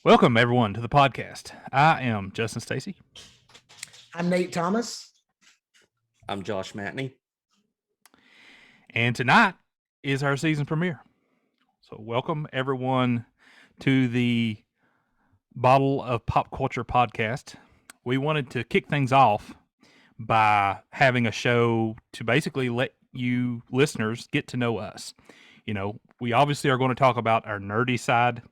Welcome, everyone, to the podcast. I am Justin Stacy. I'm Nate Thomas. I'm Josh Matney. And tonight is our season premiere. So, welcome, everyone, to the Bottle of Pop Culture podcast. We wanted to kick things off by having a show to basically let you listeners get to know us. You know, we obviously are going to talk about our nerdy side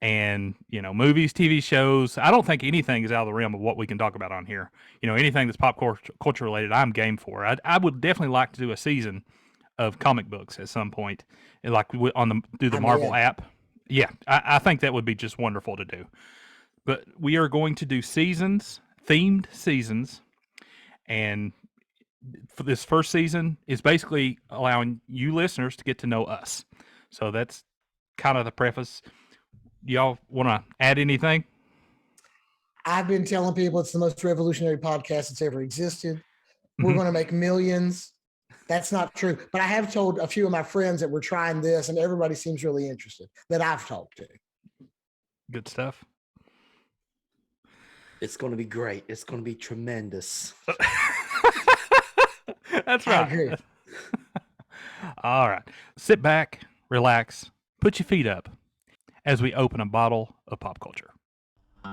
and, you know, movies, TV shows. I don't think anything is out of the realm of what we can talk about on here. You know, anything that's pop culture related, I'm game for. I would definitely like to do a season of comic books at some point, like on the Marvel app. Yeah, I think that would be just wonderful to do. But we are going to do seasons, themed seasons, and for this first season is basically allowing you listeners to get to know us. So that's kind of the preface. Y'all want to add anything? I've been telling people it's the most revolutionary podcast that's ever existed. We're going to make millions. That's not true. But I have told a few of my friends that we're trying this, and everybody seems really interested that I've talked to. Good stuff. It's going to be great. It's going to be tremendous. That's right. I agree. All right. Sit back, relax, put your feet up as we open a bottle of pop culture. We're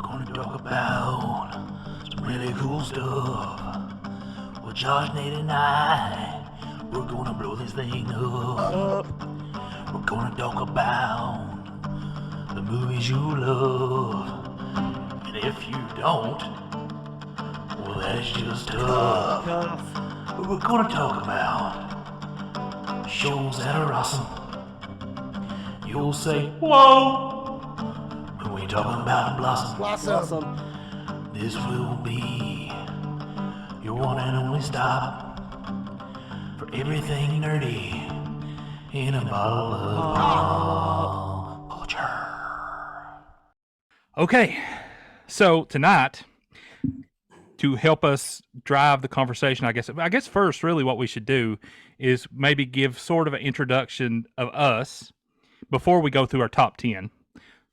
gonna talk about some really cool stuff. With Josh, Nate, and I, we're gonna blow this thing up. We're gonna talk about the movies you love. And if you don't, well, that's just tough. But we're gonna talk about shows that are awesome. You'll say, whoa, when we talking about Blossom. This will be your one and only stop for everything nerdy in a bottle of pop culture. Okay, so tonight, to help us drive the conversation, I guess first, really what we should do is maybe give sort of an introduction of us before we go through our top 10.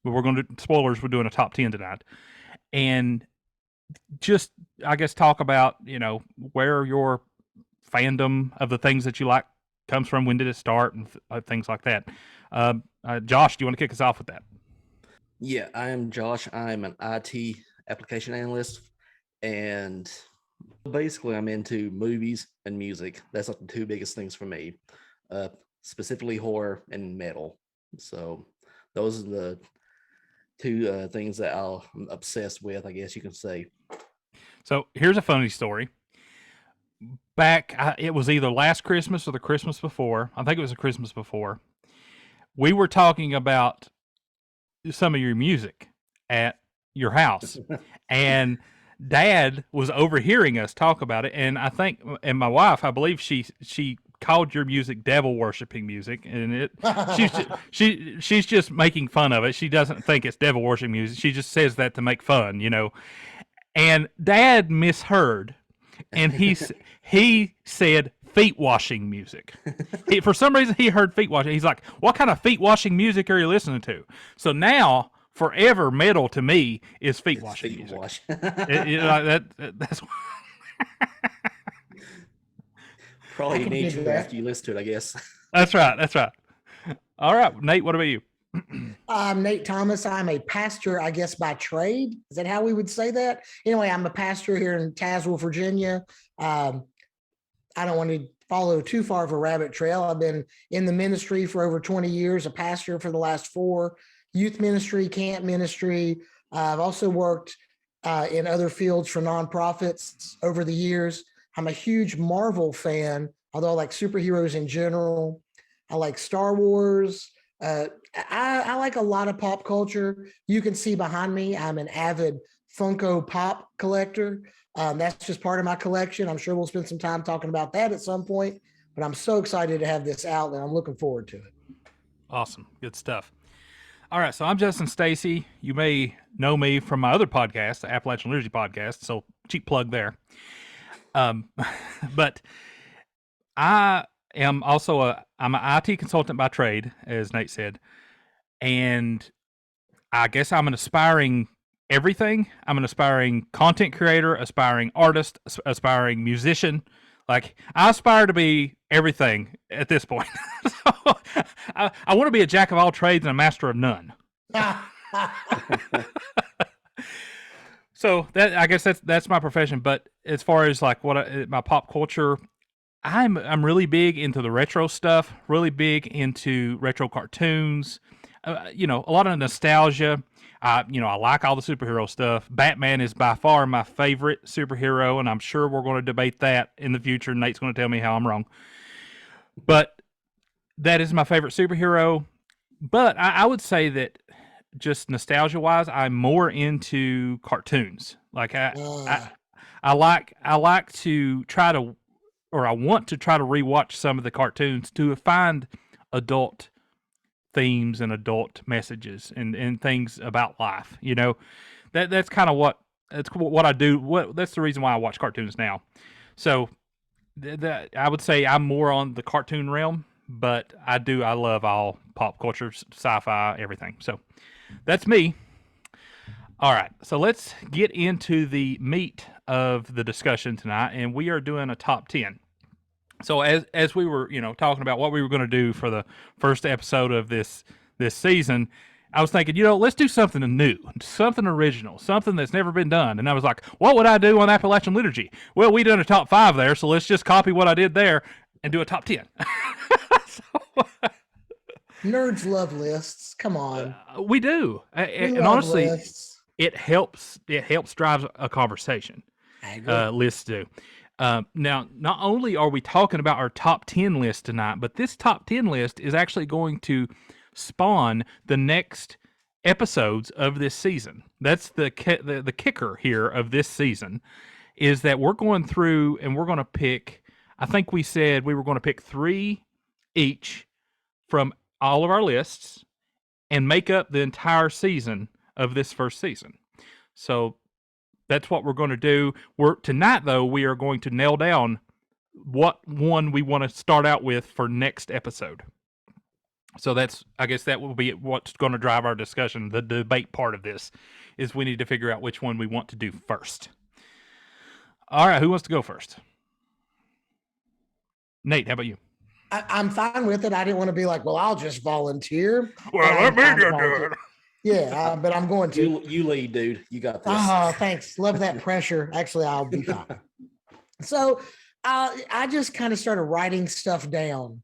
But we're going to, spoilers, we're doing a top 10 tonight. And just, I guess, talk about, you know, where your fandom of the things that you like comes from, when did it start, and things like that. Josh, do you want to kick us off with that? Yeah, I am Josh. I'm an IT application analyst. And basically, I'm into movies and music. That's like the two biggest things for me, specifically horror and metal. So those are the two things that I'm obsessed with, I guess you can say. So here's a funny story. It was either last Christmas or the Christmas before. I think it was the Christmas before. We were talking about some of your music at your house, and Dad was overhearing us talk about it, and my wife, I believe she called your music devil worshiping music, and she's just making fun of it. She doesn't think it's devil worshiping music. She just says that to make fun, you know. And Dad misheard, and he said feet washing music. For some reason, he heard feet washing. He's like, "What kind of feet washing music are you listening to?" So now, forever metal to me is feet washing music. That's probably nature after you listen to it, I guess. That's right. All right, Nate, what about you? I'm Nate Thomas. I'm a pastor, I guess, by trade. Is that how we would say that? Anyway, I'm a pastor here in Tazewell, Virginia. I don't want to follow too far of a rabbit trail. I've been in the ministry for over 20 years, a pastor for the last 4, youth ministry, camp ministry. I've also worked in other fields for nonprofits over the years. I'm a huge Marvel fan, although I like superheroes in general. I like Star Wars. I like a lot of pop culture. You can see behind me, I'm an avid Funko Pop collector. That's just part of my collection. I'm sure we'll spend some time talking about that at some point, but I'm so excited to have this out and I'm looking forward to it. Awesome. Good stuff. All right, so I'm Justin Stacy. You may know me from my other podcast, the Appalachian Liturgy podcast, so cheap plug there. But I am also I'm an IT consultant by trade, as Nate said, and I guess I'm an aspiring everything. I'm an aspiring content creator, aspiring artist, aspiring musician. Like I aspire to be everything at this point. So, I want to be a jack of all trades and a master of none. So that I guess that's my profession. But as far as like my pop culture, I'm really big into the retro stuff. Really big into retro cartoons. A lot of nostalgia. I like all the superhero stuff. Batman is by far my favorite superhero, and I'm sure we're going to debate that in the future. Nate's going to tell me how I'm wrong. But that is my favorite superhero. But I would say that just nostalgia wise, I'm more into cartoons. Like I like to try to, or I want to try to rewatch some of the cartoons to find adult themes and adult messages and things about life. That's kind of what I do. That's the reason why I watch cartoons now. So that I would say I'm more on the cartoon realm, but I love all pop culture, sci-fi, everything. So that's me. All right, so let's get into the meat of the discussion tonight, and we are doing a top 10. So as we were, talking about what we were going to do for the first episode of this season, I was thinking, let's do something new, something original, something that's never been done. And I was like, what would I do on Appalachian liturgy? Well, we done a top 5 there, so let's just copy what I did there and do a top 10. Nerds love lists. Come on. We do, We and love honestly, lists. it helps drive a conversation. I agree. Lists do. Now, not only are we talking about our top 10 list tonight, but this top 10 list is actually going to spawn the next episodes of this season. That's the kicker here of this season, is that we're going through and we're going to pick, I think we said we were going to pick 3 each from all of our lists and make up the entire season of this first season. So that's what we're going to do. Tonight, though, we are going to nail down what one we want to start out with for next episode. So I guess that will be what's going to drive our discussion. The debate part of this is we need to figure out which one we want to do first. All right, who wants to go first? Nate, how about you? I'm fine with it. I didn't want to be like, well, I'll just volunteer. Well, let me do it. Yeah, but I'm going to. You lead, dude. You got this. Oh, thanks. Love that pressure. Actually, I'll be fine. So I just kind of started writing stuff down,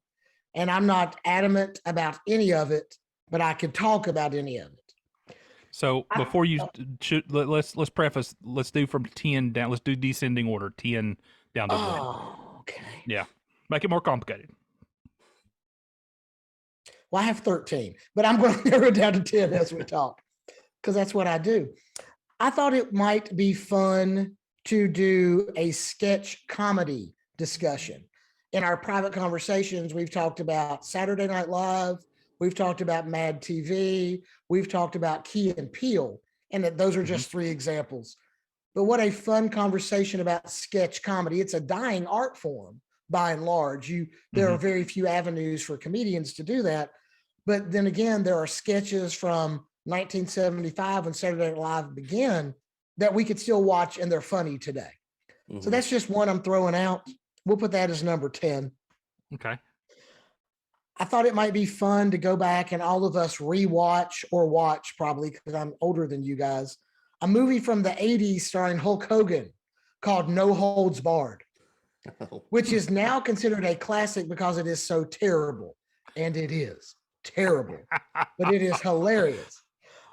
and I'm not adamant about any of it, but I could talk about any of it. So before you should, let's preface. Let's do from 10 down. Let's do descending order, 10 down to 1. Oh, okay. Yeah, make it more complicated. Well, I have 13, but I'm going to narrow it down to 10 as we talk, because that's what I do. I thought it might be fun to do a sketch comedy discussion. In our private conversations, we've talked about Saturday Night Live, we've talked about Mad TV, we've talked about Key and Peele, and that those are just 3 examples. But what a fun conversation about sketch comedy. It's a dying art form by and large. There are very few avenues for comedians to do that. But then again, there are sketches from 1975 when Saturday Night Live began that we could still watch, and they're funny today. So that's just one I'm throwing out. We'll put that as number 10. Okay. I thought it might be fun to go back and all of us rewatch or watch, probably because I'm older than you guys, a movie from the 80s starring Hulk Hogan called No Holds Barred, which is now considered a classic because it is so terrible. And it is terrible, but it is hilarious.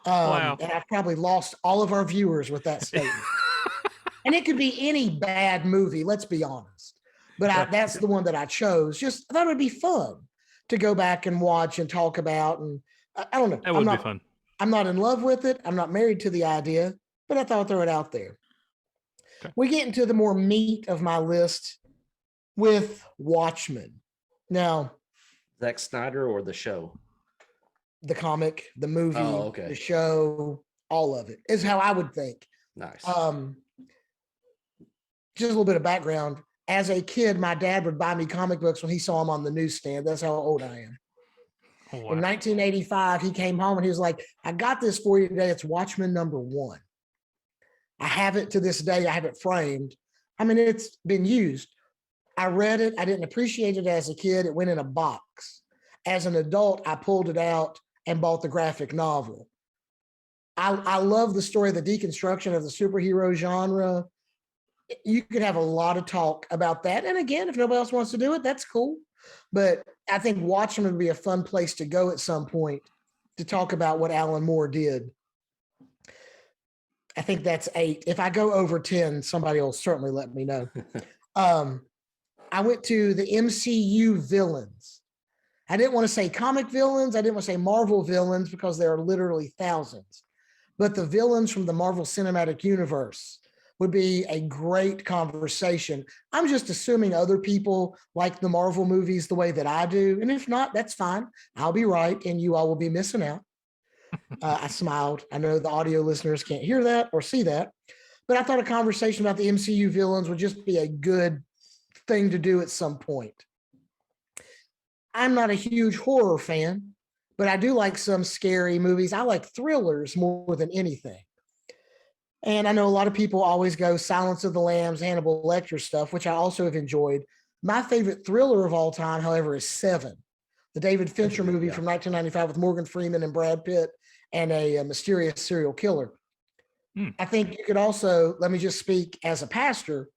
Wow. And I've probably lost all of our viewers with that statement. And it could be any bad movie, let's be honest. But that's the one that I chose. Just I thought it would be fun to go back and watch and talk about. And I don't know. That would be fun. I'm not in love with it. I'm not married to the idea, but I thought I'd throw it out there. Okay. We get into the more meat of my list with Watchmen. Now, Zack Snyder or the show? The comic, the movie, the show, all of it is how I would think. Nice. Just a little bit of background. As a kid, my dad would buy me comic books when he saw them on the newsstand. That's how old I am. Oh, wow. In 1985, he came home and he was like, I got this for you today. It's Watchmen #1. I have it to this day. I have it framed. I mean, it's been used. I read it. I didn't appreciate it as a kid. It went in a box. As an adult, I pulled it out and bought the graphic novel. I love the story, the deconstruction of the superhero genre. You could have a lot of talk about that. And again, if nobody else wants to do it, that's cool. But I think Watchmen would be a fun place to go at some point to talk about what Alan Moore did. I think that's 8. If I go over 10, somebody will certainly let me know. I went to the MCU villains. I didn't want to say comic villains. I didn't want to say Marvel villains because there are literally thousands. But the villains from the Marvel Cinematic Universe would be a great conversation. I'm just assuming other people like the Marvel movies the way that I do. And if not, that's fine. I'll be right and you all will be missing out. I smiled. I know the audio listeners can't hear that or see that, but I thought a conversation about the MCU villains would just be a good thing to do at some point. I'm not a huge horror fan, but I do like some scary movies. I like thrillers more than anything. And I know a lot of people always go Silence of the Lambs, Hannibal Lecter stuff, which I also have enjoyed. My favorite thriller of all time, however, is Seven, the David Fincher movie from 1995 with Morgan Freeman and Brad Pitt and a mysterious serial killer. I think you could also, let me just speak as a pastor,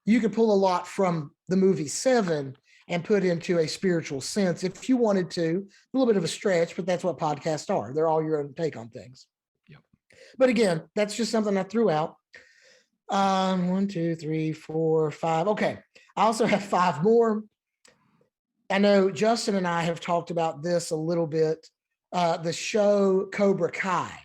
you could pull a lot from the movie Seven and put into a spiritual sense if you wanted to. A little bit of a stretch, but that's what podcasts are. They're all your own take on things. Yep. But again, that's just something I threw out. 1, 2, 3, 4, 5. Okay. I also have 5 more. I know Justin and I have talked about this a little bit. The show Cobra Kai.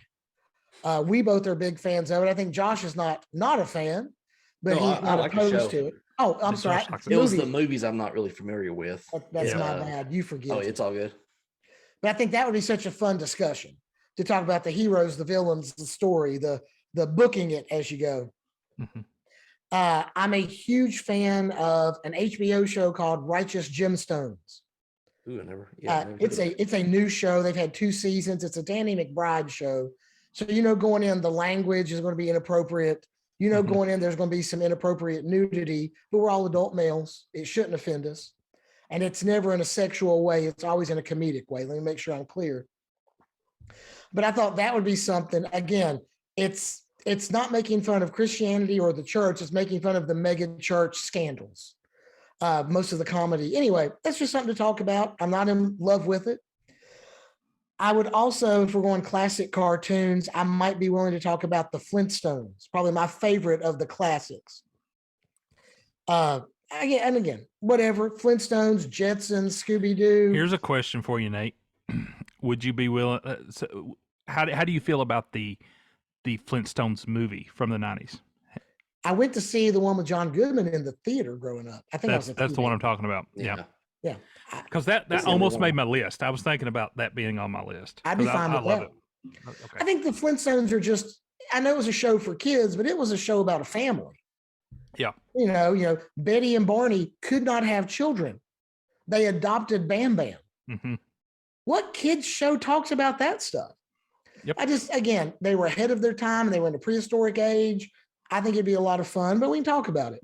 We both are big fans of it. I think Josh is not a fan, but No, he's I not like the show. opposed to it. Oh, I'm Josh sorry. likes It was the movies I'm not really familiar with. That's Yeah. my bad. You forget. Oh, it's all good. But I think that would be such a fun discussion to talk about the heroes, the villains, the story, the booking it as you go. Mhm. I'm a huge fan of an HBO show called Righteous Gemstones. Ooh, I never. Yeah, never It's a new show. They've had 2 seasons. It's a Danny McBride show. So, going in, the language is going to be inappropriate. Going in, there's going to be some inappropriate nudity, but we're all adult males. It shouldn't offend us. And it's never in a sexual way. It's always in a comedic way. Let me make sure I'm clear. But I thought that would be something. Again, it's not making fun of Christianity or the church. It's making fun of the mega church scandals. Most of the comedy. Anyway, that's just something to talk about. I'm not in love with it. I would also, if we're going classic cartoons, I might be willing to talk about the Flintstones, probably my favorite of the classics. Again, whatever, Flintstones, Jetsons, Scooby-Doo. Here's a question for you, Nate. Would you be willing? How do you feel about the Flintstones movie from the 90s? I went to see the one with John Goodman in the theater growing up. I think that's the one I'm talking about. Yeah. Because that almost made my list. I was thinking about that being on my list. I'd be fine with that. Okay. I think the Flintstones are just, I know it was a show for kids, but it was a show about a family. Yeah. Betty and Barney could not have children. They adopted Bam Bam. Mm-hmm. What kids show talks about that stuff? Yep. Again, they were ahead of their time and they were in a prehistoric age. I think it'd be a lot of fun, but we can talk about it.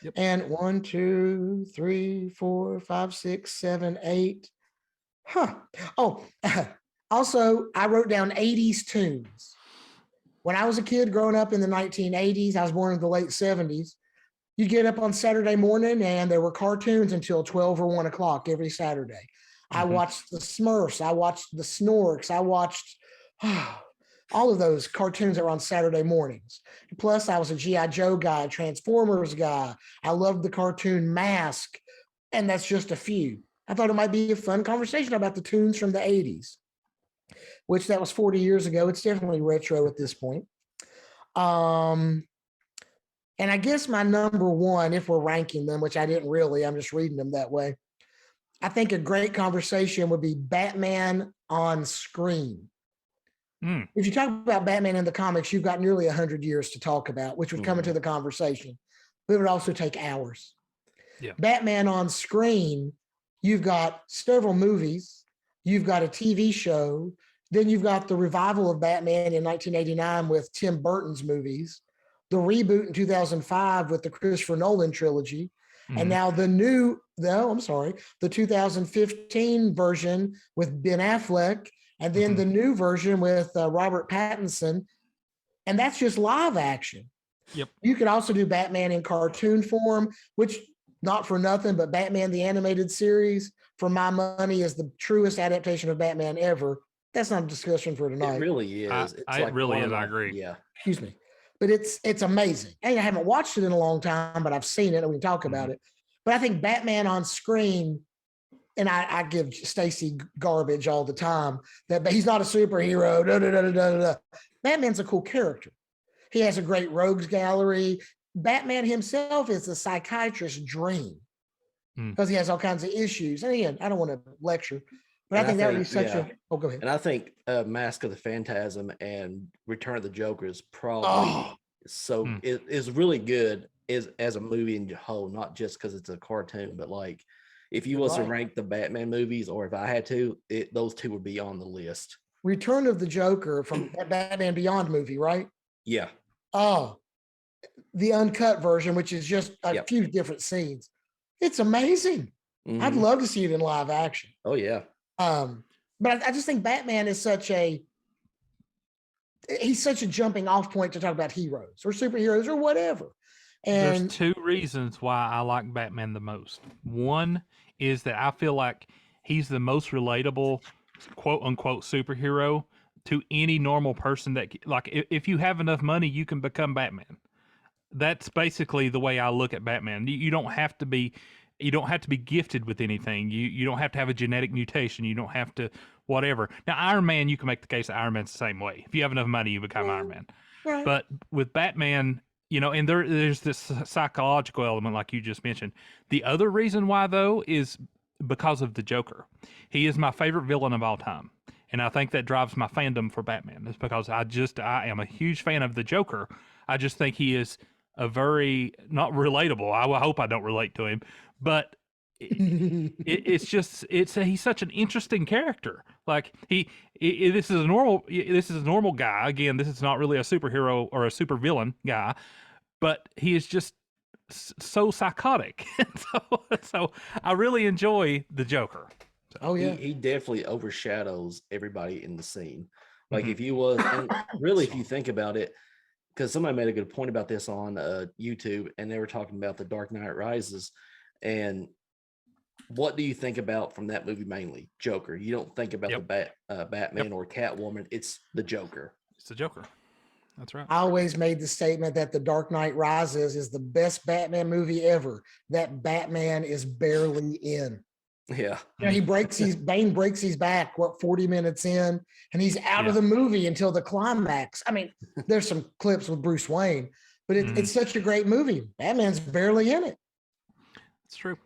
Yep. And 1, 2, 3, 4, 5, 6, 7, 8. Oh, also, I wrote down 80s tunes. When I was a kid growing up in the 1980s, I was born in the late 70s. You get up on Saturday morning and there were cartoons until 12 or 1 o'clock every Saturday. Mm-hmm. I watched the Smurfs. I watched the Snorks. I watched all of those cartoons that were on Saturday mornings. Plus, I was a G.I. Joe guy, Transformers guy. I loved the cartoon Mask. And that's just a few. I thought it might be a fun conversation about the tunes from the 80s, which that was 40 years ago. It's definitely retro at this point. And I guess my number 1, if we're ranking them, which I didn't really, I'm just reading them that way. I think a great conversation would be Batman on screen. If you talk about Batman in the comics, you've got nearly 100 years to talk about, which would come into the conversation, but it would also take hours. Yeah. Batman on screen, you've got several movies, you've got a TV show, then you've got the revival of Batman in 1989 with Tim Burton's movies, the reboot in 2005 with the Christopher Nolan trilogy, and now the 2015 version with Ben Affleck, and then the new version with Robert Pattinson. And that's just live action. Yep. You could also do Batman in cartoon form, which, not for nothing, but Batman the Animated Series, for my money, is the truest adaptation of Batman ever. That's not a discussion for tonight. It really is. It really is. I agree. Yeah. Excuse me. But it's amazing. Hey, I haven't watched it in a long time, but I've seen it and we can talk about it. But I think Batman on screen, and I give Stacy garbage all the time, that he's not a superhero. Batman's a cool character. He has a great rogues gallery. Batman himself is a psychiatrist's dream because he has all kinds of issues. And again, I don't want to lecture, but I think that would be such a. Oh, go ahead. And I think Mask of the Phantasm and Return of the Joker is probably it is really good as a movie in whole, not just because it's a cartoon, but like if you was to rank the Batman movies, or if I had to, those two would be on the list. Return of the Joker from that Batman Beyond movie, right? Yeah. Oh, the uncut version, which is just a few different scenes. It's amazing. I'd love to see it in live action. Oh yeah. But I just think Batman is he's such a jumping off point to talk about heroes or superheroes or whatever. And there's two reasons why I like Batman the most. One is that I feel like he's the most relatable, quote unquote, superhero to any normal person that, like, if you have enough money, you can become Batman. That's basically the way I look at Batman. You don't have to be gifted with anything. You don't have to have a genetic mutation. You don't have to whatever. Now, Iron Man, you can make the case that Iron Man's the same way. If you have enough money, you become Iron Man. Right. But with Batman, and there's this psychological element like you just mentioned. The other reason why, though, is because of the Joker. He is my favorite villain of all time. And I think that drives my fandom for Batman. It's because I am a huge fan of the Joker. I just think he is a very, not relatable. I hope I don't relate to him, but he's such an interesting character. Like this is a normal guy. Again, this is not really a superhero or a super villain guy, but he is just so psychotic. so I really enjoy the Joker. So. Oh yeah, he definitely overshadows everybody in the scene. Like if you was, and really, if you think about it, because somebody made a good point about this on YouTube, and they were talking about The Dark Knight Rises, and what do you think about from that movie mainly? Joker. You don't think about the Batman or Catwoman. It's the Joker. It's the Joker. That's right. I always made the statement that The Dark Knight Rises is the best Batman movie ever. That Batman is barely in. Yeah. Bane breaks his back, 40 minutes in, and he's out of the movie until the climax. I mean, there's some clips with Bruce Wayne, but it's such a great movie. Batman's barely in it. It's true.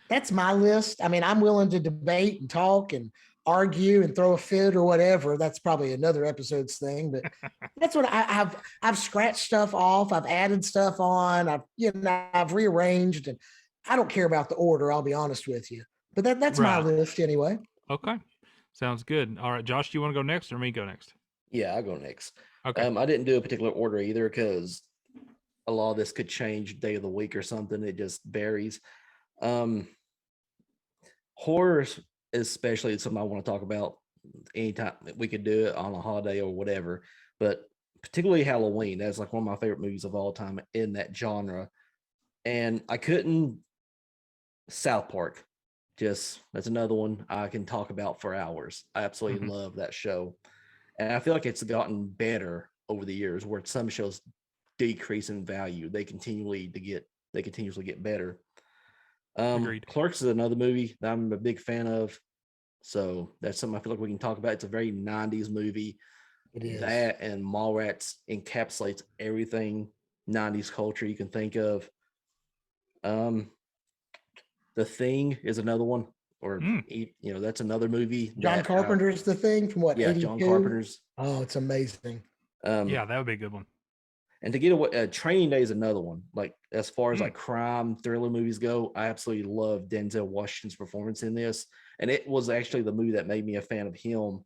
That's my list. I mean, I'm willing to debate and talk and argue and throw a fit or whatever. That's probably another episode's thing, but that's what I've scratched stuff off. I've added stuff on. I've rearranged, and I don't care about the order. I'll be honest with you. But that's my list anyway. Okay. Sounds good. All right, Josh, do you want to go next or me go next? Yeah, I'll go next. Okay. I didn't do a particular order either because a lot of this could change day of the week or something. It just varies. Horror, especially, is something I want to talk about anytime. We could do it on a holiday or whatever, but particularly Halloween. That's like one of my favorite movies of all time in that genre. And I couldn't. South Park. That's another one I can talk about for hours. I absolutely love that show. And I feel like it's gotten better over the years, where some shows decrease in value. They continuously get better. Agreed. Clerks is another movie that I'm a big fan of. So that's something I feel like we can talk about. It's a very 90s movie. It is. That and Mallrats encapsulates everything 90s culture you can think of. The Thing is another one, or that's another movie. John Carpenter's The Thing from what? Yeah, 82? John Carpenter's. Oh, it's amazing. Yeah, that would be a good one. And to get away, Training Day is another one. Like as far as like crime thriller movies go, I absolutely love Denzel Washington's performance in this, and it was actually the movie that made me a fan of him.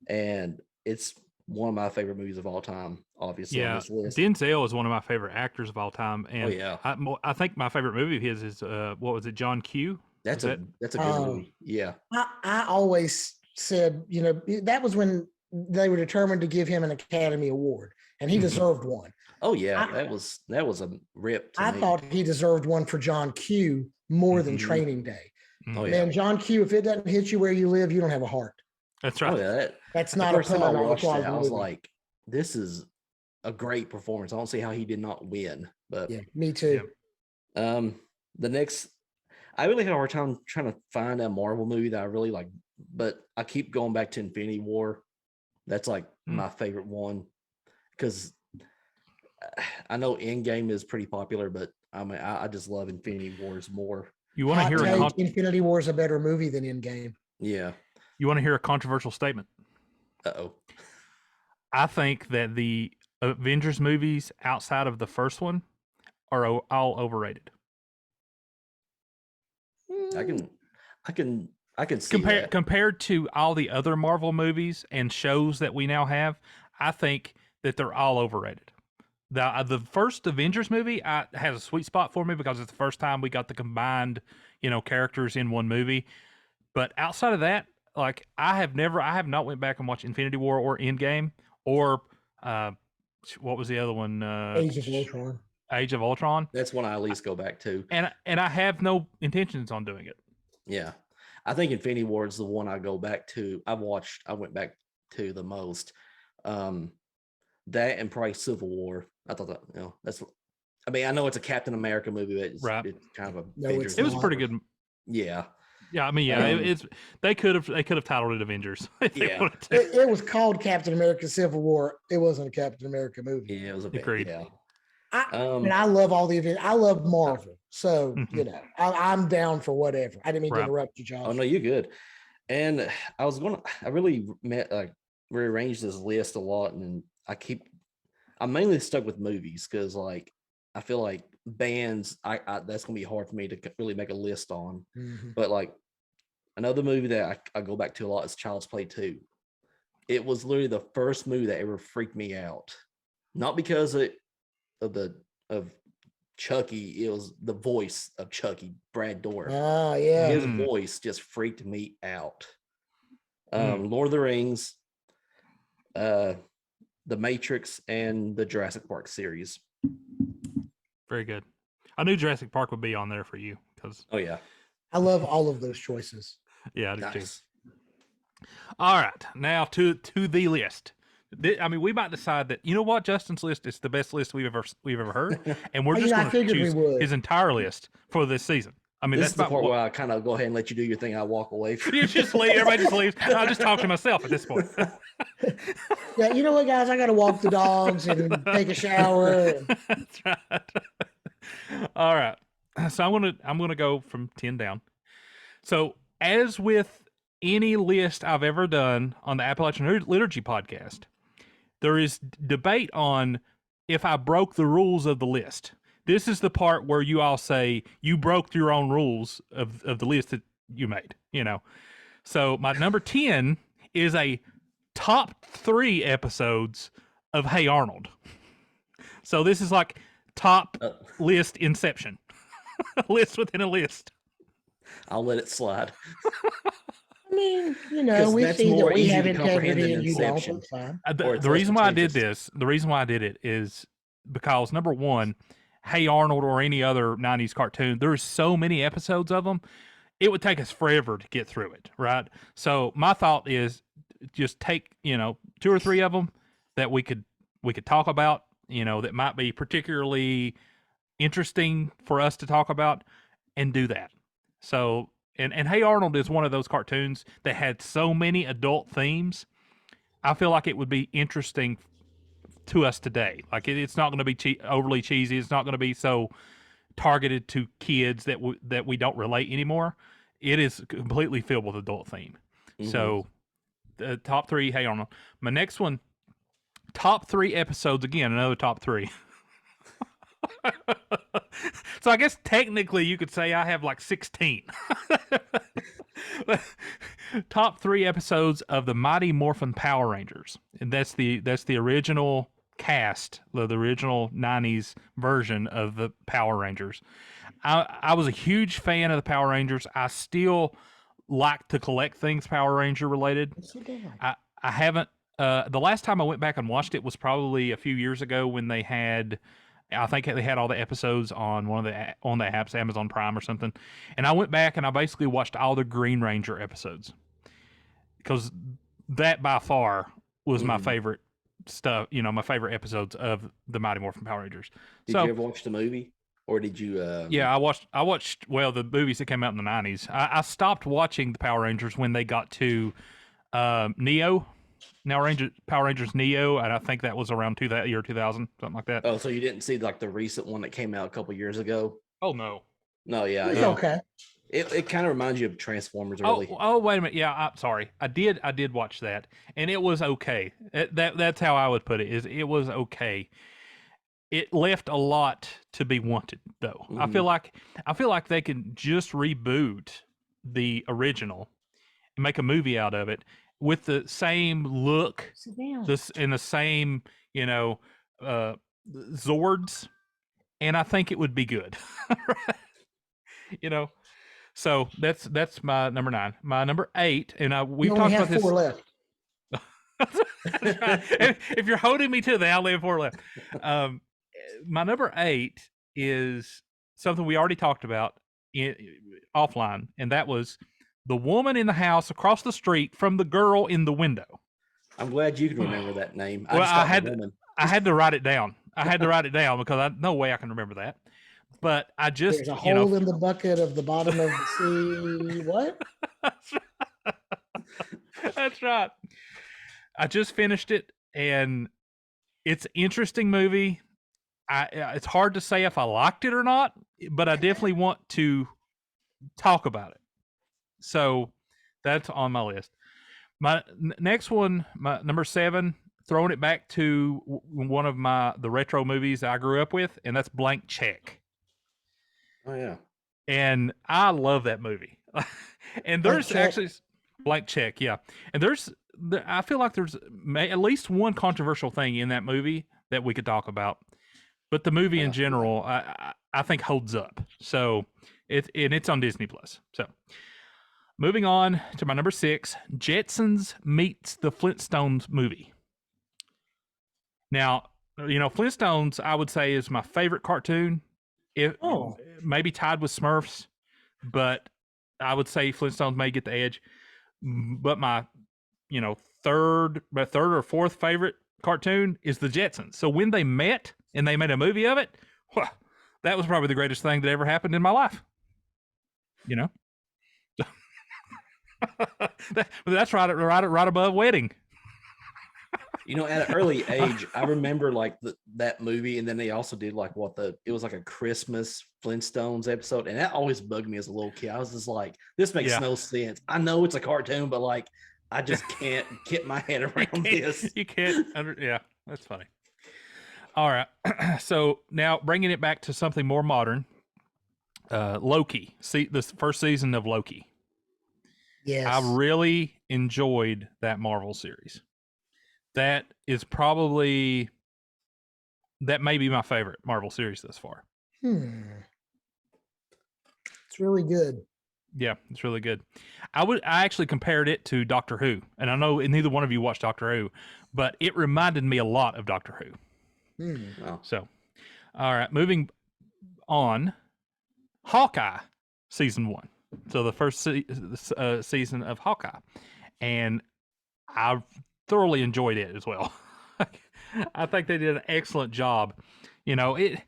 And it's one of my favorite movies of all time. Obviously, on Yeah, this list. Denzel is one of my favorite actors of all time, Oh and yeah, I think my favorite movie of his is what was it, John Q? that's Was a that? that's a good movie. Yeah, I always said, that was when they were determined to give him an Academy Award, and he Mhm. deserved one. oh yeah, I- that was a rip. To I me. thought he deserved one for John Q more than Mhm. Training Day. Oh Mm. yeah, Man, John Q, if it doesn't hit you where you live, you don't have a heart. That's oh right. yeah. That's The not a first time I pun on the watched quality that, of I the was movie. like, this is a great performance. I don't see how he did not win. But Yeah, me too. the next, I really had a hard time trying to find a Marvel movie that I really like, but I keep going back to Infinity War. That's like my favorite one because I know Endgame is pretty popular, but I mean, I just love Infinity Wars more. You want to Hot hear take, Infinity War is a better movie than Endgame. Yeah. you want to hear a controversial statement? Uh-oh. I think that the Avengers movies outside of the first one are all overrated. I can see that. Compared to all the other Marvel movies and shows that we now have, I think that they're all overrated. The first Avengers movie has a sweet spot for me because it's the first time we got the combined, characters in one movie. But outside of that, like I have not went back and watched Infinity War or Endgame or what was the other one? Age of Ultron. Age of Ultron. That's one I at least go back to. And I have no intentions on doing it. Yeah. I think Infinity War is the one I go back to. I went back to the most. That and probably Civil War. I thought that, I mean, I know it's a Captain America movie, but it's kind of a No, Avengers it's It was not. pretty good. Yeah. Yeah, I mean, it's they could have titled it Avengers if they Yeah. wanted to. It was called Captain America Civil War. It wasn't a Captain America movie. Yeah, it was a bit. Agreed. Yeah. I love all the events. I love Marvel. So, Mhm. I'm down for whatever. I didn't mean to Right. interrupt you, Josh. Oh no, you're good. And I really rearranged this list a lot, and I'm mainly stuck with movies because like I feel like bands, I that's gonna be hard for me to really make a list on. Mhm. But like another movie that I go back to a lot is Child's Play 2. It was literally the first movie that ever freaked me out, not because of Chucky. It was the voice of Chucky, Brad Dourif. Oh, yeah. His Mm. voice just freaked me out. Mm. Lord of the Rings, The Matrix, and the Jurassic Park series. Very good. I knew Jurassic Park would be on there for you because Oh yeah, I love all of those choices. yeah, I do too. nice. All right, now to the list. I mean, we might decide that what Justin's list is the best list we've ever heard, and we're Oh, just yeah, I going to figured we choose would. his entire list for this season. I mean, This that's is the about part what where I kind of go ahead and let you do your thing. I walk away from. you just leave. Everybody just leaves. I'll just talk to myself at this point. Yeah, you know what, guys? I got to walk the dogs and take a shower. That's right. All right. So I'm gonna go from 10 down. So as with any list I've ever done on the Appalachian Liturgy podcast, there is debate on if I broke the rules of the list. This is the part where you all say you broke your own rules of the list that you made, So my number 10 is a top 3 episodes of Hey Arnold. So this is like top list inception. A list within a list. I'll let it slide. I mean, 'Cause we that's see that more we easy have to comprehend integrity than and you don't. Inception. It's fine. Or it's The less reason why I did pretentious. this, the reason why I did it is because number one, Hey Arnold or any other 90s cartoon, there's so many episodes of them, it would take us forever to get through it, right? So my thought is just take, 2 or 3 of them that we could talk about, that might be particularly interesting for us to talk about and do that. So and Hey Arnold is one of those cartoons that had so many adult themes. I feel like it would be interesting to us today. Like it's not going to be overly cheesy. It's not going to be so targeted to kids that we don't relate anymore. It is completely filled with adult theme. Mhm. So the top 3, Hey Arnold. My next one, top 3 episodes, again, another top 3 So I guess technically you could say I have like 16. Top 3 episodes of the Mighty Morphin Power Rangers, and that's the original cast, the original '90s version of the Power Rangers. I was a huge fan of the Power Rangers. I still like to collect things Power Ranger related. Sit down. I haven't. The last time I went back and watched it was probably a few years ago when they had. I think they had all the episodes on one of the apps, Amazon Prime or something. And I went back and I basically watched all the Green Ranger episodes because that by far was my favorite stuff. You know, my favorite episodes of the Mighty Morphin Power Rangers. Did you ever watch the movie, or did you? Yeah, I watched. Well, the movies that came out in the '90s. I stopped watching the Power Rangers when they got to Neo. Power Rangers Neo, and I think that was around year 2000, something like that. Oh, so you didn't see like the recent one that came out a couple years ago? Oh no. No, yeah, It's yeah. okay. It kind of reminds you of Transformers, really. Oh, wait a minute. Yeah, I'm sorry. I did watch that, and it was okay. That's how I would put it. It was okay. It left a lot to be wanted, though. I feel like they can just reboot the original and make a movie out of it with the same look, Sit down. the same, Zords, and I think it would be good. You know, so that's my number 9. My number 8, and we've You talked only about have this. 4 left. That's right. If you're holding me to that, I only have 4 left. My number 8 is something we already talked about offline, and that was the woman in the house across the street from the girl in the window. I'm glad you can remember that name. Well, I had woman. to write it down. I had to write it down because no way I can remember that. But I just, There's a hole in the bucket of the bottom of the sea. What? That's right. I just finished it, and it's an interesting movie. It's hard to say if I liked it or not, but I definitely want to talk about it. So that's on my list. My next one, my number 7, throwing it back to one of the retro movies I grew up with, and that's Blank Check. Oh yeah. And I love that movie. And there's actually Blank Check, yeah. And I feel like there's at least one controversial thing in that movie that we could talk about. But the movie in general, I think holds up. So it's on Disney Plus. So moving on to my number 6, Jetsons meets the Flintstones movie. Now, Flintstones, I would say, is my favorite cartoon. Maybe tied with Smurfs, but I would say Flintstones may get the edge. But my, third or fourth favorite cartoon is the Jetsons. So when they met and they made a movie of it, that was probably the greatest thing that ever happened in my life. That's right above Wedding. At an early age, I remember like that movie, and then they also did like it was like a Christmas Flintstones episode, and that always bugged me as a little kid. I was just like, this makes no sense. I know it's a cartoon, but like, I just can't get my head around this. You can't. Yeah, that's funny. All right, so now bringing it back to something more modern, Loki. See, this first season of Loki. Yes, I really enjoyed that Marvel series. That may be my favorite Marvel series thus far. It's really good. Yeah, it's really good. I actually compared it to Doctor Who, and I know neither one of you watched Doctor Who, but it reminded me a lot of Doctor Who. Wow. So, all right, moving on. Hawkeye season 1. So the first season of Hawkeye, and I thoroughly enjoyed it as well. I think they did an excellent job. It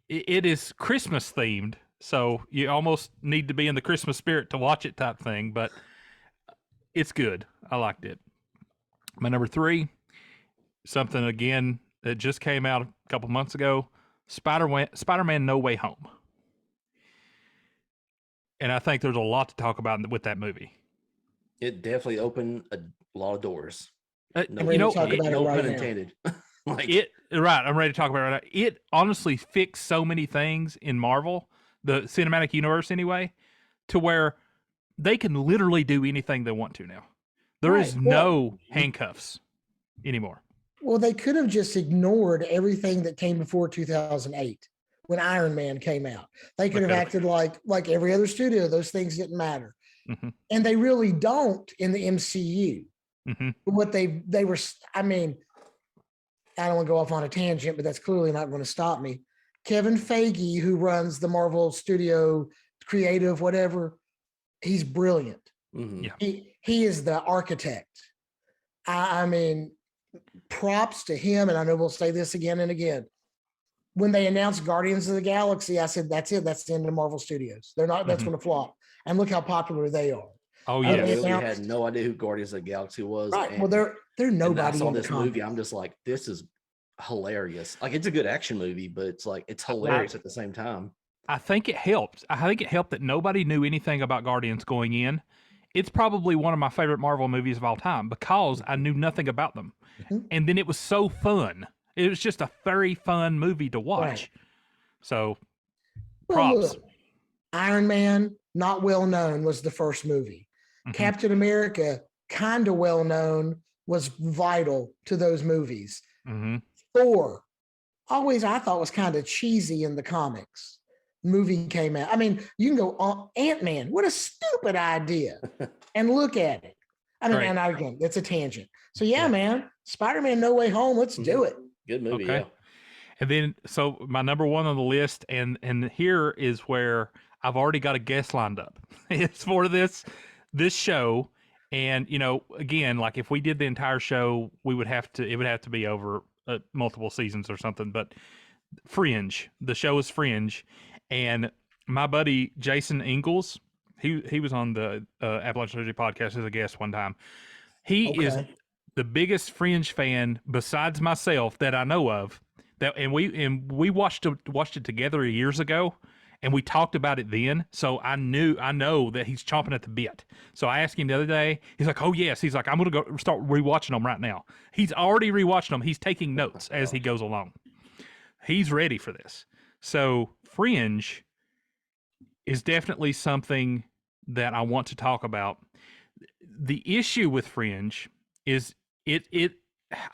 is Christmas themed, so you almost need to be in the Christmas spirit to watch it type thing, but it's good. I liked it. My number 3, something again that just came out a couple months ago, Spider-Man No Way Home. And I think there's a lot to talk about with that movie. It definitely opened a lot of doors. Talk about it No right pun now. intended. It right. I'm ready to talk about it right now. It honestly fixed so many things in Marvel, the cinematic universe anyway, to where they can literally do anything they want to now. There is Right. Well, no handcuffs anymore. well, they could have just ignored everything that came before 2008 when Iron Man came out. They could have Okay. acted like every other studio. Those things didn't matter, Mm-hmm. and they really don't in the MCU. Mm-hmm. What they were, I mean, I don't want to go off on a tangent, but that's clearly not going to stop me. Kevin Feige, who runs the Marvel Studio creative, whatever, he's brilliant. Mhm. Yeah. He is the architect. I mean, props to him. And I know we'll say this again and again. When they announced Guardians of the Galaxy, I said, that's it. That's the end of Marvel Studios. They're not, that's Mhm. going to flop. And look how popular they are. Oh I yes. literally now- had no idea who Guardians of the Galaxy was. Right. And, Well, they're and I nobody saw in the this movie. comics. I'm just like, this is hilarious. Like, it's a good action movie, but it's like, it's hilarious at the same time. I think it helped. I think it helped that nobody knew anything about Guardians going in. It's probably one of my favorite Marvel movies of all time because I knew nothing about them. Mhm. And then it was so fun. It was just a very fun movie to watch. Right. So Well, props. look, Iron Man, not well known, was the first movie. Mhm. Captain America, kind of well known, was vital to those movies. Mhm. Thor, always I thought was kind of cheesy in the comics. Movie came out. I mean, you can go on Ant-Man. What a stupid idea. And look at it. I mean, Right. and again, it's a tangent. So yeah, Yeah. man, Spider-Man No Way Home, let's do it. Good movie. Okay. Yeah. And then, so my number one on the list, and here is where I've already got a guest lined up. It's for this show, and you know, again, like if we did the entire show, it would have to be over multiple seasons or something. But Fringe, the show is Fringe, and my buddy Jason Ingalls, he was on the Appalachian Surgery podcast as a guest one time. He is Okay. the biggest Fringe fan besides myself that I know of. That and we watched it together years ago, and we talked about it then. So I know that he's chomping at the bit. So I asked him the other day. He's like, "Oh yes." He's like, "I'm gonna go start rewatching them right now." He's already rewatching them. He's taking notes as he goes along. He's ready for this. So Fringe is definitely something that I want to talk about. The issue with Fringe is it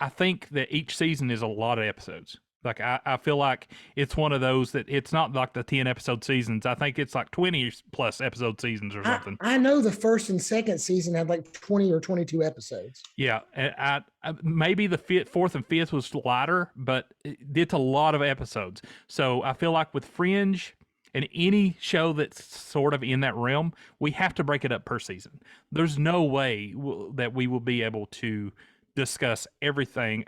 I think that each season is a lot of episodes. Like I feel like it's one of those that it's not like the 10 episode seasons. I think it's like 20 plus episode seasons or something. I know the first and second season had like 20 or 22 episodes. Yeah, and I maybe the fourth and fifth was lighter, but it's a lot of episodes. So I feel like with Fringe and any show that's sort of in that realm, we have to break it up per season. There's no way that we will be able to discuss everything,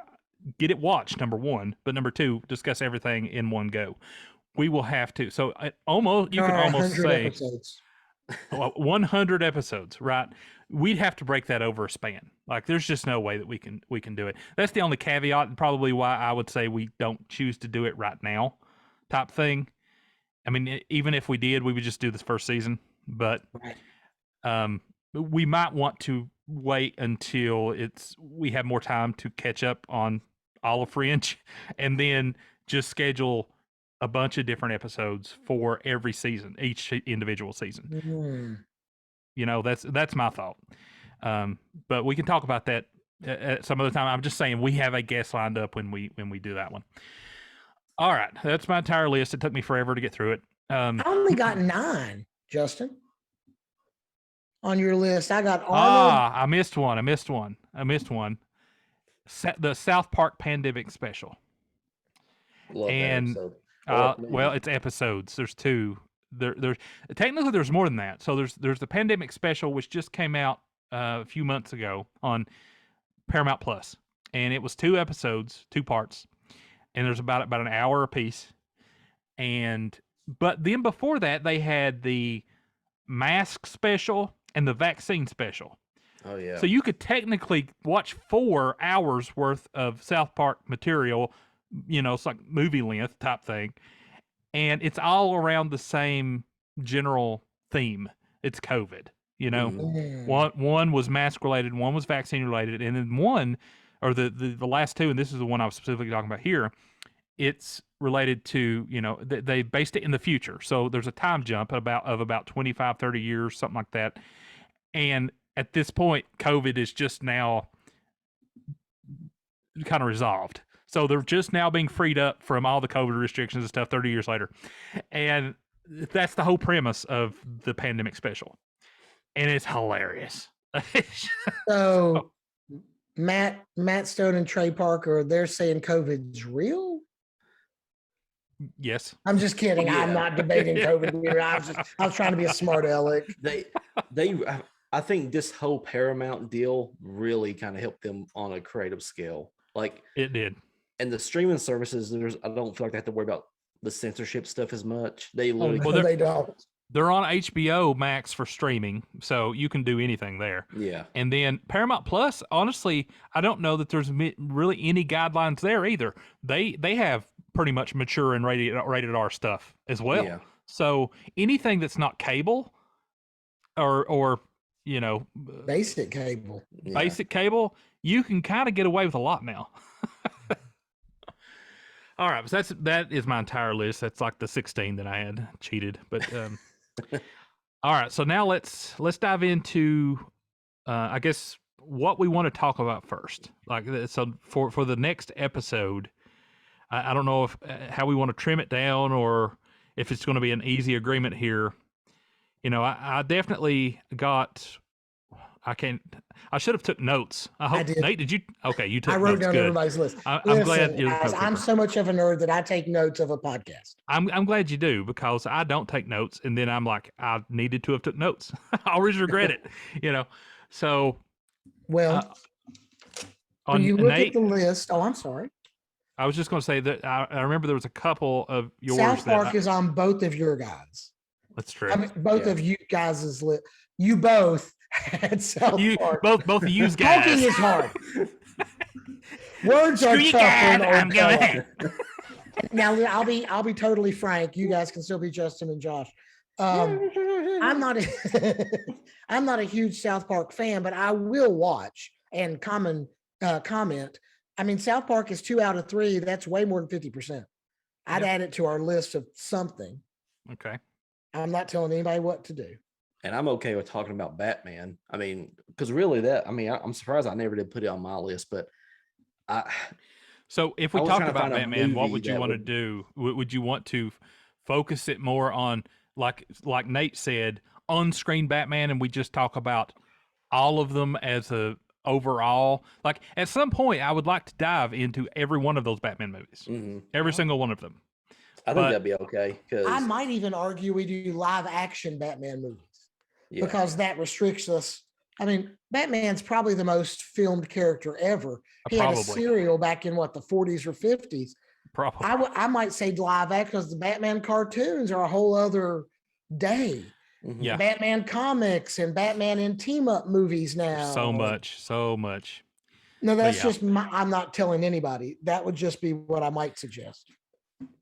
get it watched, number one, but number two, discuss everything in one go. We will have to. So almost you There can are almost 100 say episodes. 100 episodes, right? We'd have to break that over a span. Like there's just no way that we can do it. That's the only caveat and probably why I would say we don't choose to do it right now type thing. I mean, even if we did, we would just do this first season, but Right. we might want to wait until we have more time to catch up on all of Fringe and then just schedule a bunch of different episodes for every season, each individual season. Mm. You know, that's my thought. But we can talk about that at some other time. I'm just saying we have a guest lined up when we do that one. All right, that's my entire list. It took me forever to get through it. I only got 9, Justin. On your list, I got Arnold. I missed one. The South Park Pandemic Special. Love And, that episode. Well, it's episodes. There's 2. There's technically there's more than that. So there's the Pandemic Special, which just came out a few months ago on Paramount Plus, and it was 2 episodes, 2 parts, and there's about an hour apiece. But then before that, they had the mask special and the vaccine special. Oh yeah. So you could technically watch 4 hours worth of South Park material. You know, it's like movie length type thing, and it's all around the same general theme. It's COVID. You know, Mhm. Mm. one was mask related, one was vaccine related, and then one or the last two, and this is the one I was specifically talking about here. It's related to, they based it in the future. So there's a time jump of about 25, 30 years, something like that. And at this point, COVID is just now kind of resolved. So they're just now being freed up from all the COVID restrictions and stuff 30 years later. And that's the whole premise of the pandemic special. And it's hilarious. So Matt Stone and Trey Parker, they're saying COVID's real. Yes. I'm just kidding. Yeah. I'm not debating COVID here. I was trying to be a smart aleck. I think this whole Paramount deal really kind of helped them on a creative scale. Like it did. And the streaming services, I don't feel like they have to worry about the censorship stuff as much. They literally, no, they don't. They're on HBO Max for streaming, so you can do anything there. Yeah. And then Paramount Plus, honestly, I don't know that there's really any guidelines there either. They have pretty much mature and rated R stuff as well. Yeah. So anything that's not cable or basic cable, you can kind of get away with a lot now. All right, so that is my entire list. That's like the 16 that I had cheated, but all right. So now let's dive into, I guess, what we want to talk about first. Like, so for the next episode, I don't know if how we want to trim it down or if it's going to be an easy agreement here. I definitely got. I should have took notes. I hope, Nate, did you? Okay, you took notes. I wrote down everybody's list. I'm glad you're. Guys, I'm so much of a nerd that I take notes of a podcast. I'm glad you do, because I don't take notes, and then I'm like, I needed to have took notes. I always regret it, So, well, when you look at the list, I'm sorry. I was just going to say that I remember there was a couple of yours. South Park is on both of your guys. That's true. I mean, both of you guys' list. You both had South Park. Both of you guys. Talking is hard. Words are tough. Now I'll be totally frank. You guys can still be Justin and Josh. I'm not a huge South Park fan, but I will watch and comment. I mean, South Park is 2 out of 3. That's way more than 50%. I'd add it to our list of something. Okay. I'm not telling anybody what to do. And I'm okay with talking about Batman. I mean, because really I'm surprised I never did put it on my list, but So if we talk about Batman, what would you want to do? Would you want to focus it more on, like Nate said, on-screen Batman, and we just talk about all of them as a overall? Like, at some point, I would like to dive into every one of those Batman movies, every single one of them. I think that'd be okay. I might even argue we do live action Batman movies because that restricts us. I mean, Batman's probably the most filmed character ever. He had a serial back in the 40s or 50s. Probably. I might say live action because the Batman cartoons are a whole other day. Yeah. Batman comics and Batman in team up movies now. So much. No, that's just I'm not telling anybody. That would just be what I might suggest.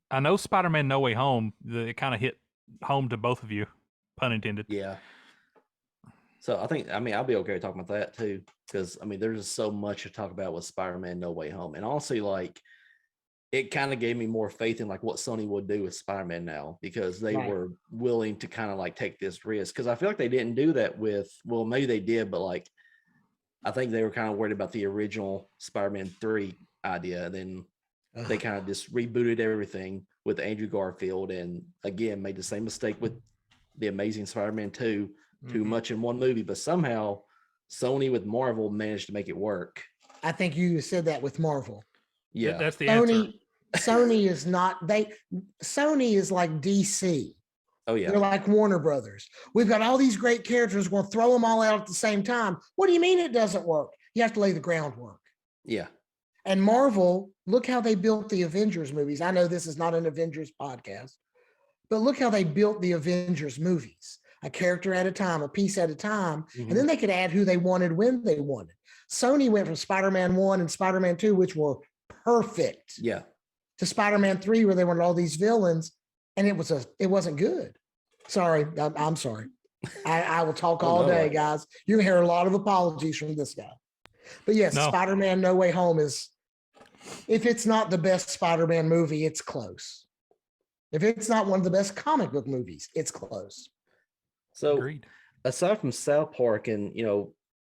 I know Spider-Man No Way Home, it kind of hit home to both of you, pun intended. Yeah. So I'll be okay talking about that too, because there's just so much to talk about with Spider-Man No Way Home. And honestly, it kind of gave me more faith in what Sony would do with Spider-Man now, because they were willing to kind of take this risk. Because I feel like they didn't do that with, well, maybe they did, but I think they were kind of worried about the original Spider-Man 3 idea. And then they kind of just rebooted everything with Andrew Garfield, and again made the same mistake with the Amazing Spider-Man 2, too much in one movie. But somehow Sony with Marvel managed to make it work. I think you said that with Marvel. Yeah, that's the answer. Sony is not. Sony is like DC. Oh yeah, they're like Warner Brothers. We've got all these great characters. We'll throw them all out at the same time. What do you mean it doesn't work? You have to lay the groundwork. Yeah. And Marvel, look how they built the Avengers movies. I know this is not an Avengers podcast, but look how they built the Avengers movies, a character at a time, a piece at a time. And then they could add who they wanted when they wanted. Sony went from Spider-Man 1 and Spider-Man 2, which were perfect. Yeah. To Spider-Man 3, where they wanted all these villains, and it wasn't good. Sorry. I'm sorry. I will talk all day, guys. You're gonna hear a lot of apologies from this guy. But yes, No. Spider-Man No Way Home is, if it's not the best Spider-Man movie, it's close. If it's not one of the best comic book movies, it's close. So Agreed. aside from South Park, and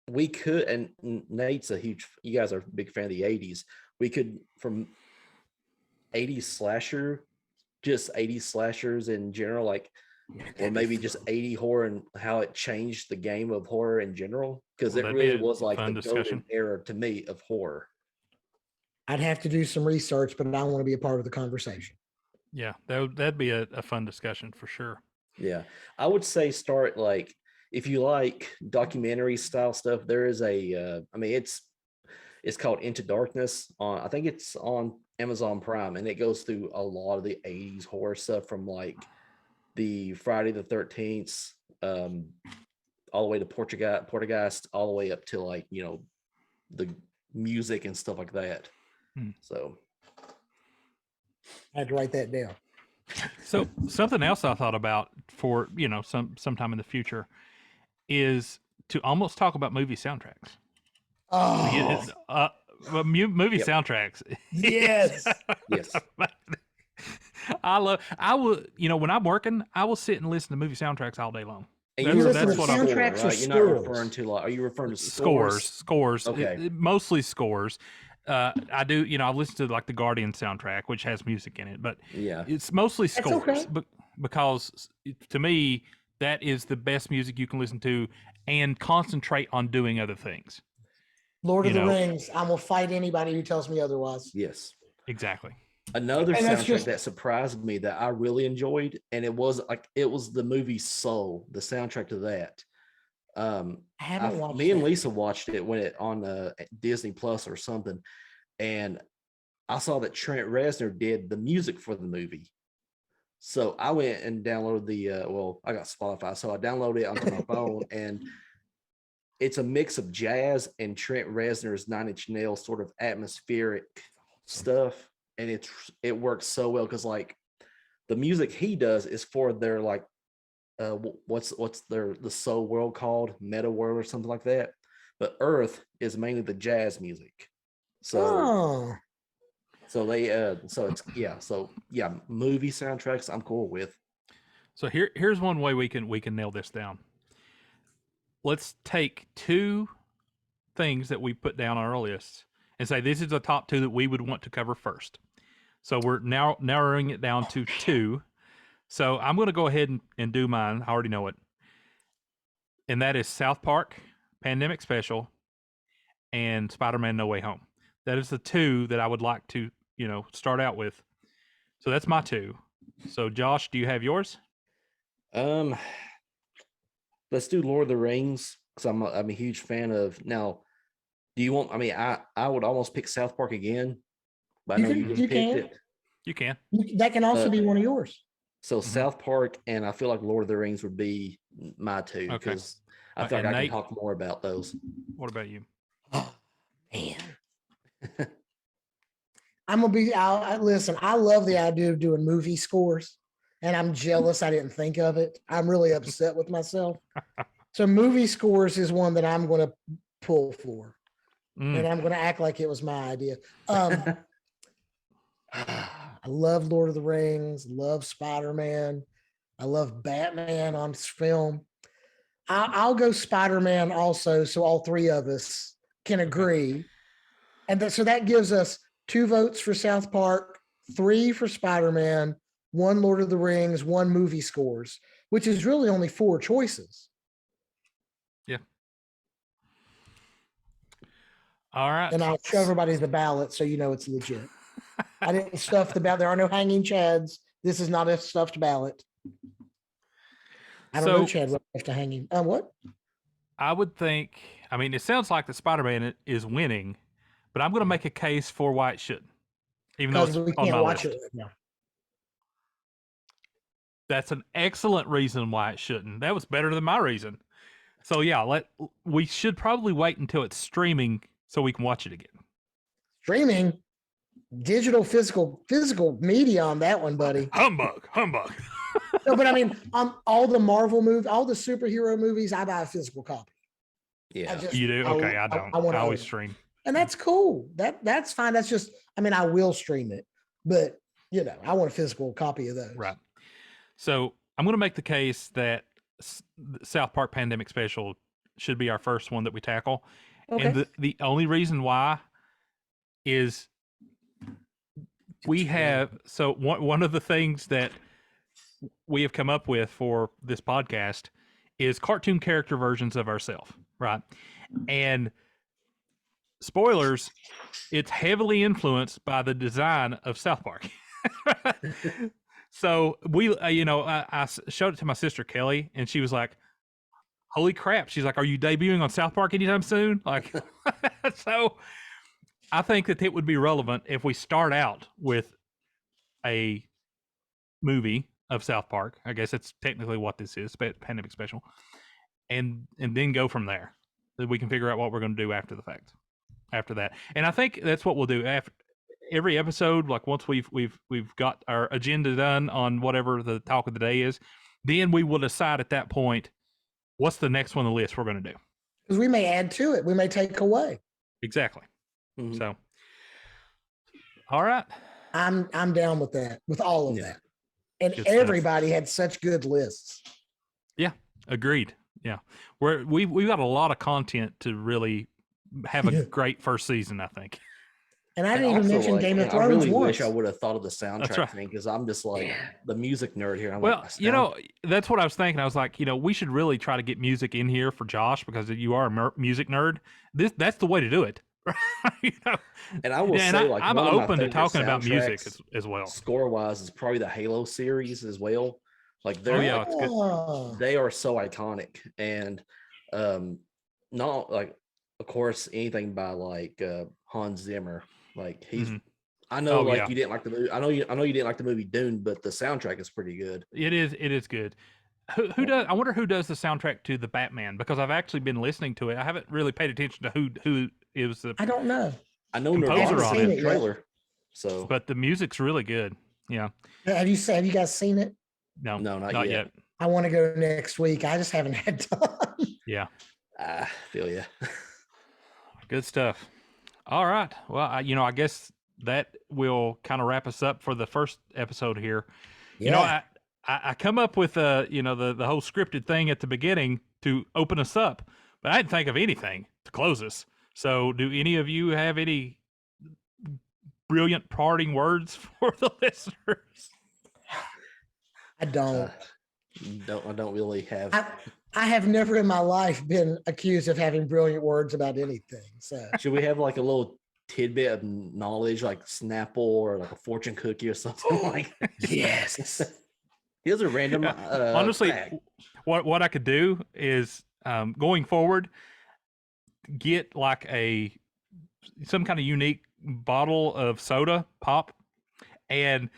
we could, and Nate's you guys are a big fan of the 80s. We could, from 80s slasher, just 80s slashers in general, like, or maybe just 80 horror and how it changed the game of horror in general, because Well, it that'd be really a was like fun the discussion. golden era to me of horror. I'd have to do some research, but I want to be a part of the conversation. Yeah, that'd be a fun discussion for sure. Yeah, I would say start, like, if you like documentary style stuff, there is it's called Into Darkness on, I think it's on Amazon Prime, and it goes through a lot of the 80s horror stuff, from like the Friday the 13th, all the way to Portuguese, all the way up to, like, the music and stuff like that. So I had to write that down. So something else I thought about for sometime in the future is to almost talk about movie soundtracks. Oh, Movie Yep. soundtracks. yes. yes, I will, when I'm working, I will sit and listen to movie soundtracks all day long. and That's- you're listen that's to what I'm- soundtracks or right? You're not scores? referring to, like, are you referring to Scores. Okay. Mostly scores. I do, I listen to like the Guardian soundtrack, which has music in it, but Yeah, it's mostly That's scores. okay. Because to me, that is the best music you can listen to and concentrate on doing other things. Lord of You the know. Rings. I will fight anybody who tells me otherwise. yes. Exactly. Another And that's soundtrack just- that surprised me that I really enjoyed, and it was the movie Soul, the soundtrack to that. I haven't watched Me and that. Lisa watched it when it on Disney Plus or something, and I saw that Trent Reznor did the music for the movie. So I went and downloaded I got Spotify, so I downloaded it onto my phone, and it's a mix of jazz and Trent Reznor's Nine Inch Nails sort of atmospheric stuff, and it works so well, because, like, the music he does is for their, like, what's the soul world called, Meta World or something like that, but Earth is mainly the jazz music. So they movie soundtracks I'm cool with. So here's one way we can nail this down. Let's take two things that we put down on our lists and say this is the top two that we would want to cover first. So we're now narrowing it down to two. So I'm going to go ahead and do mine. I already know it. And that is South Park, Pandemic Special, and Spider-Man No Way Home. That is the two that I would like to, start out with. So that's my two. So Josh, do you have yours? Let's do Lord of the Rings, because I'm a huge fan of. Now, do you want? I would almost pick South Park again, but I know you just picked it. You can. That can also be one of yours. So South Park, and I feel like Lord of the Rings would be my two, Okay. because I feel like And I Nate? can talk more about those. What about you? Man. I'm gonna be out. Listen, I love the idea of doing movie scores, and I'm jealous I didn't think of it. I'm really upset with myself. So movie scores is one that I'm gonna pull for, and I'm gonna act like it was my idea. I love Lord of the Rings, love Spider-Man, I love Batman on film. I'll go Spider-Man also, so all three of us can agree. And so that gives us 2 votes for South Park, 3 for Spider-Man, 1 Lord of the Rings, 1 movie scores, which is really only 4 choices. Yeah. All right. And I'll show everybody the ballot so you know it's legit. I didn't stuff the ballot. There are no hanging chads. This is not a stuffed ballot. I don't know, Chad, what left to hanging. What? I would think, it sounds like the Spider-Man is winning, but I'm going to make a case for why it shouldn't, even though it's Because we on can't my watch list. it right now. That's an excellent reason why it shouldn't. That was better than my reason. So yeah, we should probably wait until it's streaming so we can watch it again. Streaming, digital, physical media on that one, buddy. Humbug. No, but on all the Marvel movies, all the superhero movies, I buy a physical copy. Yeah. You do? Okay, I don't. I wanna always own it. stream. And that's cool. That's fine. That's just, I mean, I will stream it, but I want a physical copy of those. Right. So I'm going to make the case that South Park Pandemic Special should be our first one that we tackle. Okay. And the only reason why is we have, so one of the things that we have come up with for this podcast is cartoon character versions of ourselves, right? And spoilers, it's heavily influenced by the design of South Park. So we, I showed it to my sister Kelly, and she was like, "Holy crap!" She's like, "Are you debuting on South Park anytime soon?" Like, so I think that it would be relevant if we start out with a movie of South Park. I guess that's technically what this is, Pandemic Special, and then go from there. That we can figure out what we're going to do after the fact. After that, and I think that's what we'll do after every episode. Like once we've got our agenda done on whatever the talk of the day is, then we will decide at that point what's the next one on the list we're going to do. Because we may add to it, we may take away. Exactly. Mhm. So, all right, I'm down with that, with all of Yeah. that. And Good stuff. everybody had such good lists. agreed. Yeah, we've got a lot of content to really have a great first season, I think. And I And didn't even also, mention like, Game of I Thrones really once. wish I would have thought of the soundtrack right. thing, because I'm just like the music nerd here. I'm Well, like, that's what I was thinking. I was like, we should really try to get music in here for Josh because you are a music nerd. That's the way to do it. and I will Yeah, and say, like, I'm one of my open to favorite talking about music soundtracks as well. score wise is probably the Halo series as well. Like, they're yeah, like, it's good. Oh, they are so iconic, and not like, of course, anything by like Hans Zimmer. Like, he's Mhm. I know, Oh, like, yeah. you didn't like the movie. I know you didn't like the movie Dune, but the soundtrack is pretty good. It is good. Who does? I wonder who does the soundtrack to the Batman, because I've actually been listening to it. I haven't really paid attention to who is the, I don't know. I know Composer Nirvana's on in it the yet. trailer, so but the music's really good. Yeah. Have you guys seen it? No, No, not not yet. yet. I want to go next week. I just haven't had time. Yeah. I feel you. Good stuff. All right. Well, I guess that will kind of wrap us up for the first episode here. I come up with the whole scripted thing at the beginning to open us up, but I didn't think of anything to close us. So, do any of you have any brilliant parting words for the listeners? I don't. I don't really have. I have never in my life been accused of having brilliant words about anything. So Should we have like a little tidbit of knowledge, like Snapple or like a fortune cookie or something like that? yes. Here's a random. Honestly, fact. what I could do is going forward, get like some kind of unique bottle of soda pop, and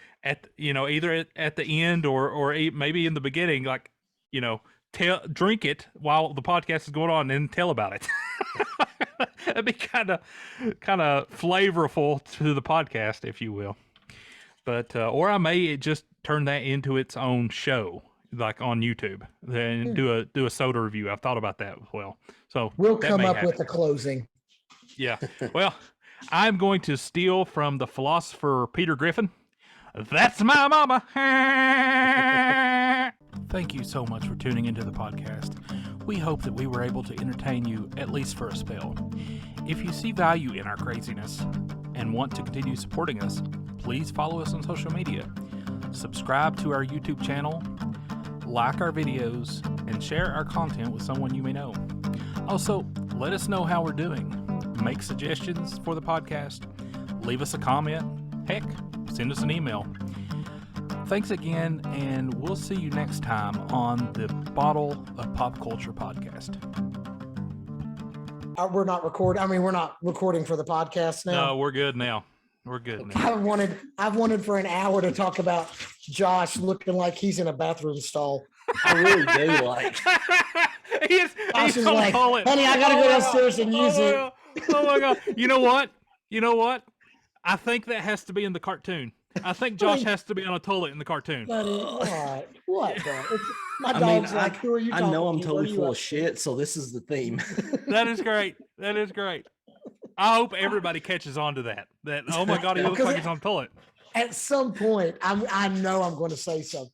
either at the end or maybe in the beginning, like drink it while the podcast is going on and tell about it. That'd be kind of flavorful to the podcast, if you will. But or I may just turn that into its own show, like on YouTube, then do a soda review. I've thought about that as well. So We'll that come may up happen. with the closing. Yeah. Well, I'm going to steal from the philosopher Peter Griffin. That's my mama. Thank you so much for tuning into the podcast. We hope that we were able to entertain you at least for a spell. If you see value in our craziness and want to continue supporting us, please follow us on social media. Subscribe to our YouTube channel, like our videos, and share our content with someone you may know. Also, let us know how we're doing. Make suggestions for the podcast. Leave us a comment. Heck, send us an email. Thanks again, and we'll see you next time on the Bottle of Pop Culture podcast. We're not recording. I mean, we're not recording for the podcast now. No, we're good now. We're good now. I've wanted for an hour to talk about Josh looking like he's in a bathroom stall. I really do like. Josh is like, honey, I gotta go downstairs and use it. Oh my god! You know what? I think that has to be in the cartoon. I think Josh has to be on a toilet in the cartoon. Buddy, what? What? Bro? My I dog's mean, like, who are you I talking know I'm to? What totally are you full up of to?" shit, so this is the theme. That is great. That is great. I hope everybody catches on to that. Oh my God, he looks like he's on the toilet. At some point, I know I'm going to say something.